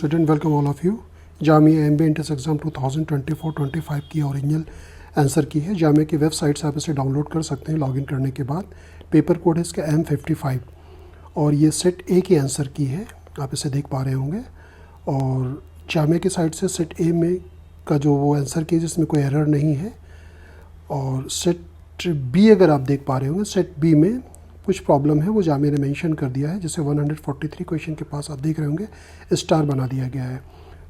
Student, welcome all of you. Jamia MBA entrance exam 2024-25 की original answer की है। जामिया की वेबसाइट से आप इसे डाउनलोड कर सकते हैं लॉगिन करने के बाद। पेपर कोड है इसका M55 और ये सेट ए की आंसर की है, आप इसे देख पा रहे होंगे। और जामिया की साइट से सेट ए में का जो वो आंसर की है जिसमें कोई एरर नहीं है। और सेट बी अगर आप देख पा रहे होंगे, सेट बी में कुछ प्रॉब्लम है, वो जामिया ने मेंशन कर दिया है। जैसे 143 क्वेश्चन के पास आप देख रहे होंगे स्टार बना दिया गया है,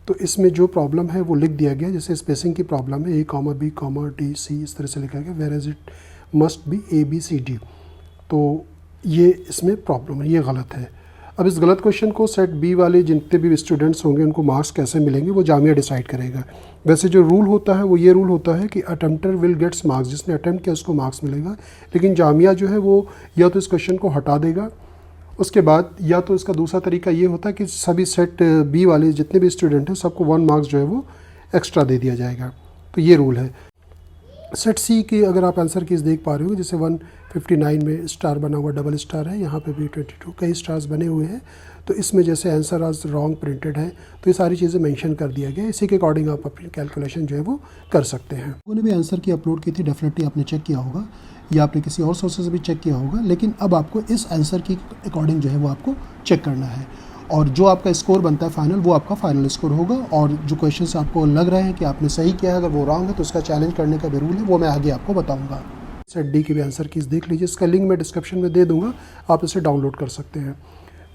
तो इसमें जो प्रॉब्लम है वो लिख दिया गया है। जैसे स्पेसिंग की प्रॉब्लम है, A, B, D, C इस तरह से लिखा गया, whereas it must be ABCD, तो ये इसमें प्रॉब्लम है, ये गलत है। अब इस गलत क्वेश्चन को सेट बी वाले जितने भी स्टूडेंट्स होंगे उनको मार्क्स कैसे मिलेंगे वो जामिया डिसाइड करेगा। वैसे जो रूल होता है वो ये रूल होता है कि अटेम्प्टर विल गेट्स मार्क्स, जिसने अटेम्प्ट किया उसको मार्क्स मिलेगा। लेकिन जामिया जो है वो या तो इस क्वेश्चन को हटा देगा, उसके बाद या तो इसका दूसरा तरीका ये होता है कि सभी सेट बी वाले जितने भी स्टूडेंट हैं सबको 1 मार्क्स जो है वो एक्स्ट्रा दे दिया जाएगा। तो ये रूल है। सेट सी की अगर आप आंसर कीज़ देख पा रहे हो, जैसे 159 में स्टार बना हुआ, डबल स्टार है, यहाँ पे भी 22 कई स्टार्स बने हुए हैं। तो इसमें जैसे आंसर आज रॉन्ग प्रिंटेड है, तो ये सारी चीज़ें मेंशन कर दिया गया है। इसी के अकॉर्डिंग आप अपनी कैलकुलेशन जो है वो कर सकते हैं। उन्होंने भी आंसर की अपलोड की थी, डेफिनेटली आपने चेक किया होगा या आपने किसी और सोर्सेज से भी चेक किया होगा, लेकिन अब आपको इस आंसर की अकॉर्डिंग जो है वो आपको चेक करना है। और जो आपका स्कोर बनता है फाइनल, वो आपका फाइनल स्कोर होगा। और जो क्वेश्चंस आपको लग रहे हैं कि आपने सही किया है, अगर वो रॉन्ग है तो उसका चैलेंज करने का भी रूल है, वो मैं आगे आपको बताऊंगा। सेट डी की भी आंसर कीज़ देख लीजिए, इसका लिंक मैं डिस्क्रिप्शन में दे दूंगा, आप इसे डाउनलोड कर सकते हैं।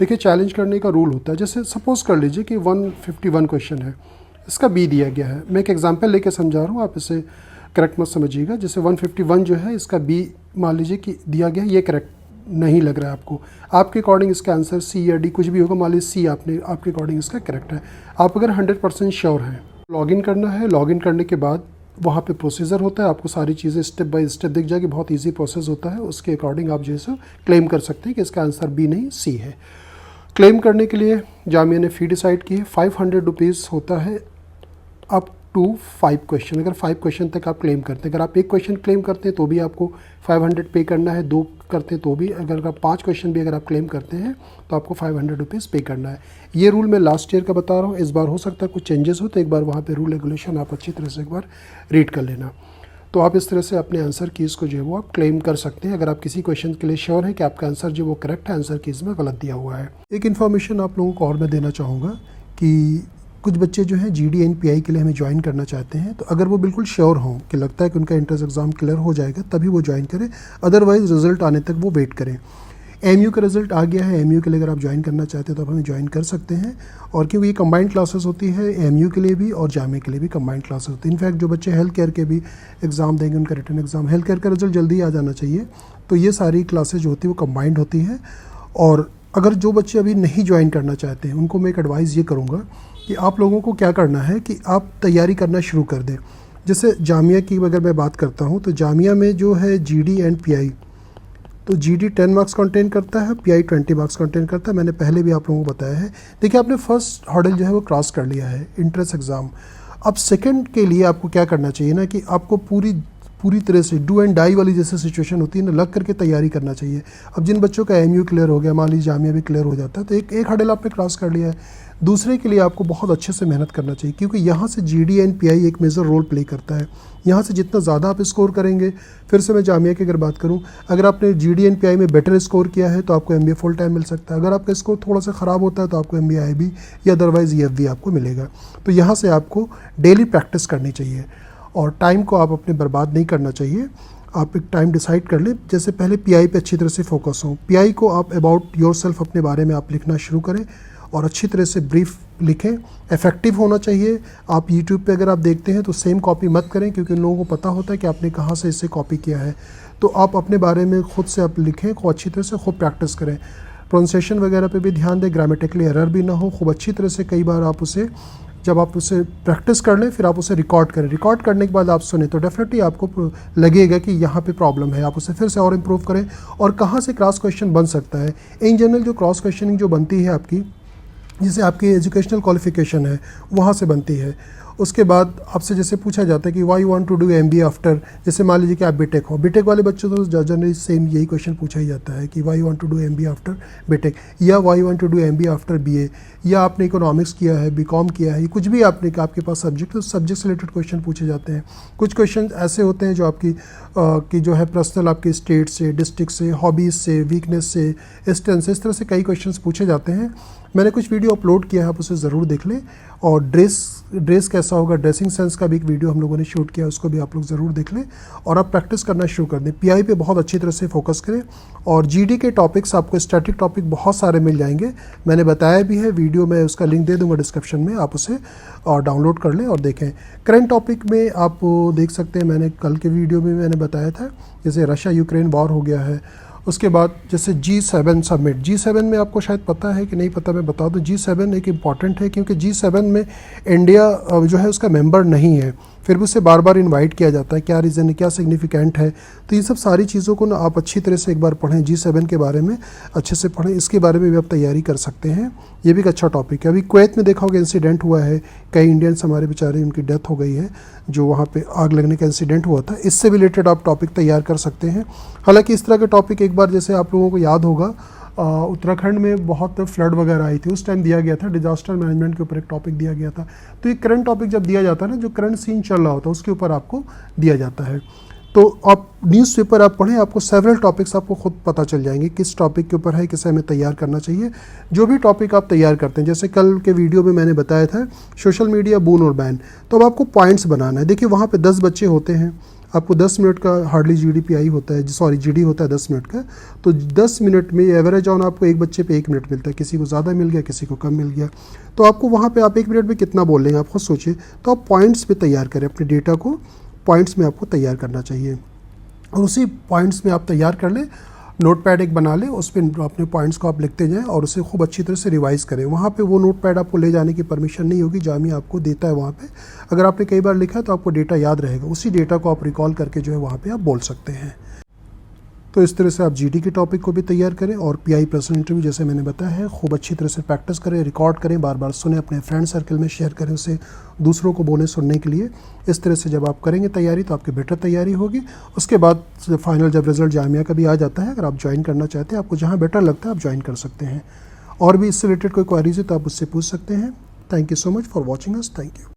देखिए, चैलेंज करने का रूल होता है। जैसे सपोज कर लीजिए कि 151 क्वेश्चन है, इसका बी दिया गया है। मैं एक एग्जाम्पल लेके समझा रहा हूँ, आप इसे करेक्ट मत समझिएगा। जैसे 151 जो है इसका बी मान लीजिए कि दिया गया है, ये करेक्ट नहीं लग रहा है आपको, आपके अकॉर्डिंग इसका आंसर सी या डी कुछ भी होगा, मान लीजिए सी आपके अकॉर्डिंग इसका करेक्ट है। आप अगर 100% श्योर हैं, लॉगिन करना है। लॉगिन करने के बाद वहाँ पे प्रोसीजर होता है, आपको सारी चीज़ें स्टेप बाय स्टेप दिख जाएगी, बहुत इजी प्रोसेस होता है। उसके अकॉर्डिंग आप जैसे क्लेम कर सकते हैं कि इसका आंसर बी नहीं सी है। क्लेम करने के लिए जामिया ने फ़ी डिसाइड की है, 500 रुपीज़ होता है अप टू 5 क्वेश्चन। अगर 5 क्वेश्चन तक आप क्लेम करते हैं, अगर आप 1 क्वेश्चन क्लेम करते हैं तो भी आपको 500 पे करना है, 2 करते हैं तो भी, अगर आप 5 क्वेश्चन भी अगर आप क्लेम करते हैं तो आपको 500 रुपीज़ पे करना है। ये रूल मैं लास्ट ईयर का बता रहा हूँ, इस बार हो सकता है कुछ चेंजेस हो, तो एक बार वहाँ पे रूल रेगुलेशन आप अच्छी तरह से एक बार रीड कर लेना। तो आप इस तरह से अपने आंसर कीज़ को जो है वो आप क्लेम कर सकते हैं, अगर आप किसी क्वेश्चन के लिए श्योर हैं कि आपका आंसर जो वो करेक्ट है, आंसर कीज़ में गलत दिया हुआ है। एक इन्फॉर्मेशन आप लोगों को और मैं देना चाहूँगा कि कुछ बच्चे जो हैं GD and PI के लिए हमें ज्वाइन करना चाहते हैं, तो अगर वो बिल्कुल श्योर हों कि लगता है कि उनका एंट्रेंस एग्ज़ाम क्लियर हो जाएगा तभी वो ज्वाइन करें, अदरवाइज़ रिज़ल्ट आने तक वो वेट करें। MU का रिज़ल्ट आ गया है, MU के लिए अगर आप ज्वाइन करना चाहते हैं तो आप हमें ज्वाइन कर सकते हैं। और क्योंकि ये कंबाइंड क्लासेस होती है, MU के लिए भी और जामिया के लिए भी कंबाइंड क्लासेस होती है। इनफैक्ट जो बच्चे हेल्थ केयर के भी एग्ज़ाम देंगे, उनका रिटन एग्ज़ाम, हेल्थ केयर का रिज़ल्ट जल्दी आ जाना चाहिए, तो ये सारी क्लासेज जो होती है वो कंबाइंड होती है। और अगर जो बच्चे अभी नहीं ज्वाइन करना चाहते हैं उनको मैं एक एडवाइस ये करूँगा कि आप लोगों को क्या करना है कि आप तैयारी करना शुरू कर दें। जैसे जामिया की अगर मैं बात करता हूँ तो जामिया में जो है GD and PI, तो GD 10 मार्क्स कंटेन करता है, PI 20 मार्क्स कंटेन करता है। मैंने पहले भी आप लोगों को बताया है। देखिए, आपने फर्स्ट हर्डल जो है वो क्रॉस कर लिया है, एंट्रेंस एग्ज़ाम। अब सेकंड के लिए आपको क्या करना चाहिए ना, कि आपको पूरी तरह से डू एंड डाई वाली जैसे सिचुएशन होती है ना, लग करके तैयारी करना चाहिए। अब जिन बच्चों का MU क्लियर हो गया, मान लीजिए जामिया भी क्लियर हो जाता है, तो एक हर्डल आपने क्रॉस कर लिया है। दूसरे के लिए आपको बहुत अच्छे से मेहनत करना चाहिए, क्योंकि यहाँ से GD and PI एक मेजर रोल प्ले करता है। यहाँ से जितना ज़्यादा आप स्कोर करेंगे, फिर से मैं जामिया की अगर बात करूँ, अगर आपने GD and PI में बेटर स्कोर किया है तो आपको MBA फुल टाइम मिल सकता है। अगर आपका स्कोर थोड़ा सा ख़राब होता है तो आपको MBA IB या अदरवाइज़ EFB आपको मिलेगा। तो यहाँ से आपको डेली प्रैक्टिस करनी चाहिए और टाइम को आप अपने बर्बाद नहीं करना चाहिए। आप एक टाइम डिसाइड कर लें, जैसे पहले PI पे अच्छी तरह से फोकस हो। PI को आप अबाउट योरसेल्फ, अपने बारे में आप लिखना शुरू करें और अच्छी तरह से ब्रीफ लिखें, इफेक्टिव होना चाहिए। आप YouTube पे अगर आप देखते हैं तो सेम कॉपी मत करें, क्योंकि उन लोगों को पता होता है कि आपने कहाँ से इससे कॉपी किया है। तो आप अपने बारे में खुद से आप लिखें, खूब अच्छी तरह से खूब प्रैक्टिस करें। प्रोनाउंसिएशन वगैरह पे भी ध्यान दें, ग्रामेटिकली एरर भी ना हो, खूब अच्छी तरह से कई बार आप उसे, जब आप उसे प्रैक्टिस कर लें फिर आप उसे रिकॉर्ड करें। रिकॉर्ड करने के बाद आप सुने तो डेफिनेटली आपको लगेगा कि यहाँ पे प्रॉब्लम है, आप उसे फिर से और इम्प्रूव करें। और कहाँ से क्रॉस क्वेश्चन बन सकता है, इन जनरल जो क्रॉस क्वेश्चनिंग जो बनती है आपकी, जैसे आपकी एजुकेशनल क्वालिफिकेशन है वहाँ से बनती है। उसके बाद आपसे जैसे पूछा जाता है कि why you want to do MBA after, जैसे मान लीजिए कि आप बीटेक हो, बीटेक वाले बच्चों तो जनरली सेम यही क्वेश्चन पूछा ही जाता है कि why you want to do MBA after BTech, या why you want to do MBA after BA, या आपने इकोनॉमिक्स किया है, BCom किया है, कुछ भी आपने आपके पास सब्जेक्ट, तो सब्जेक्ट से रिलेटेड क्वेश्चन पूछे जाते हैं। कुछ क्वेश्चन ऐसे होते हैं जो आपकी कि जो है पर्सनल आपके स्टेट से, डिस्ट्रिक्ट से, हॉबीज़ से, वीकनेस से, स्ट्रेंथ से, इस तरह से कई क्वेश्चंस पूछे जाते हैं। मैंने कुछ वीडियो अपलोड किया है, आप उसे ज़रूर देख लें। और ड्रेस कैसा होगा, ड्रेसिंग सेंस का भी एक वीडियो हम लोगों ने शूट किया, उसको भी आप लोग ज़रूर देख लें और आप प्रैक्टिस करना शुरू कर दें। PI पे बहुत अच्छी तरह से फोकस करें और GD के टॉपिक्स, आपको स्टैटिक टॉपिक बहुत सारे मिल जाएंगे, मैंने बताया भी है, वीडियो में उसका लिंक दे दूंगा डिस्क्रिप्शन में, आप उसे डाउनलोड कर लें और देखें। करंट टॉपिक में आप देख सकते हैं, मैंने कल के वीडियो में मैंने बताया था, जैसे रशिया यूक्रेन वॉर हो गया है, उसके बाद जैसे G7 समिट, G7 में आपको शायद पता है कि नहीं पता, मैं बता दूं, G7 एक इम्पॉर्टेंट है क्योंकि G7 में इंडिया जो है उसका मेंबर नहीं है, फिर भी उसे बार बार इनवाइट किया जाता है। क्या रीज़न है, क्या सिग्निफिकेंट है, तो ये सब सारी चीज़ों को ना आप अच्छी तरह से एक बार पढ़ें, G7 के बारे में अच्छे से पढ़ें, इसके बारे में भी आप तैयारी कर सकते हैं। ये भी एक अच्छा टॉपिक है। अभी कुवैत में देखा होगा इंसिडेंट हुआ है, कई इंडियंस हमारे बेचारे, उनकी डेथ हो गई है, जो वहाँ पे आग लगने का इंसिडेंट हुआ था, इससे रिलेटेड आप टॉपिक तैयार कर सकते हैं। हालांकि इस तरह के टॉपिक एक बार, जैसे आप लोगों को याद होगा, उत्तराखंड में बहुत फ्लड वगैरह आई थी, उस टाइम दिया गया था, डिजास्टर मैनेजमेंट के ऊपर एक टॉपिक दिया गया था। तो ये करंट टॉपिक जब दिया जाता है ना, जो करंट सीन चल रहा होता है उसके ऊपर आपको दिया जाता है। तो आप न्यूज़पेपर आप पढ़ें, आपको सेवरल टॉपिक्स आपको खुद पता चल जाएंगे किस टॉपिक के ऊपर है, किसे हमें तैयार करना चाहिए। जो भी टॉपिक आप तैयार करते हैं, जैसे कल के वीडियो में मैंने बताया था सोशल मीडिया बून और बैन, तो अब आपको पॉइंट्स बनाना है। देखिए वहाँ पे 10 बच्चे होते हैं, आपको 10 मिनट का हार्डली GDPI होता है, GD होता है 10 मिनट का, तो 10 मिनट में एवरेज ऑन आपको एक बच्चे पे 1 मिनट मिलता है, किसी को ज़्यादा मिल गया, किसी को कम मिल गया, तो आपको वहाँ पे आप 1 मिनट में कितना बोल लेंगे, आप खुद सोचिए। तो आप पॉइंट्स पे तैयार करें, अपने डेटा को पॉइंट्स में आपको तैयार करना चाहिए और उसी पॉइंट्स में आप तैयार कर लें, नोटपैड एक बना लें, उस पर अपने पॉइंट्स को आप लिखते जाएं और उसे खूब अच्छी तरह से रिवाइज़ करें। वहाँ पे वो नोटपैड आपको ले जाने की परमिशन नहीं होगी, जामिया आपको देता है वहाँ पे। अगर आपने कई बार लिखा है तो आपको डेटा याद रहेगा, उसी डेटा को आप रिकॉल करके जो है वहाँ पे आप बोल सकते हैं। तो इस तरह से आप GD के टॉपिक को भी तैयार करें और PI पर्सनल इंटरव्यू जैसे मैंने बताया है, खूब अच्छी तरह से प्रैक्टिस करें, रिकॉर्ड करें, बार बार सुने, अपने फ्रेंड सर्कल में शेयर करें, उसे दूसरों को बोलें सुनने के लिए। इस तरह से जब आप करेंगे तैयारी तो आपकी बेटर तैयारी होगी। उसके बाद फाइनल जब रिजल्ट जामिया का भी आ जाता है, अगर आप ज्वाइन करना चाहते हैं, आपको जहाँ बेटर लगता है आप ज्वाइन कर सकते हैं। और भी इससे रिलेटेड कोई क्वेरीज है तो आप उससे पूछ सकते हैं। Thank you so much for watching us. Thank you.